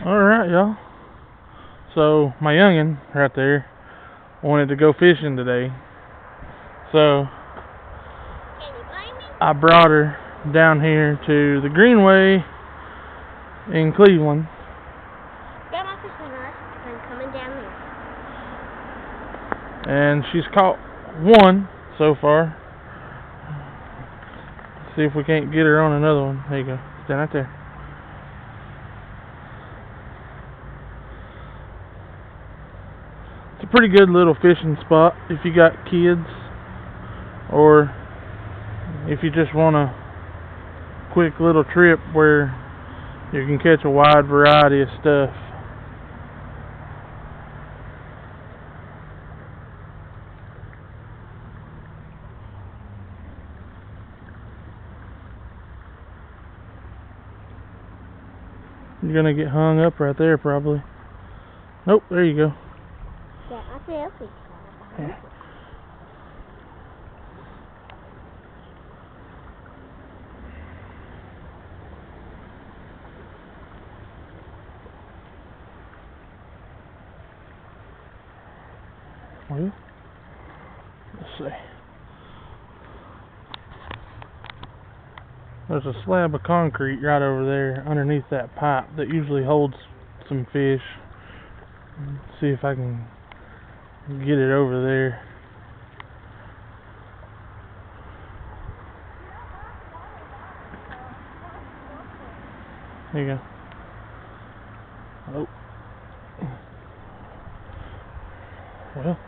Alright, y'all. So, my youngin' right there wanted to go fishing today. So, I brought her down here to the Greenway in Cleveland. Got my fishing rod. I'm coming down there. And she's caught one so far. See if we can't get her on another one. There you go. Stand right there. It's a pretty good little fishing spot if you got kids, or if you just want a quick little trip where you can catch a wide variety of stuff. You're gonna get hung up right there probably. Nope, there you go. Yeah, I see a fish. Yeah. Well, let's see. There's a slab of concrete right over there underneath that pipe that usually holds some fish. Let's see if I can get it over there. There you go. Oh. Well.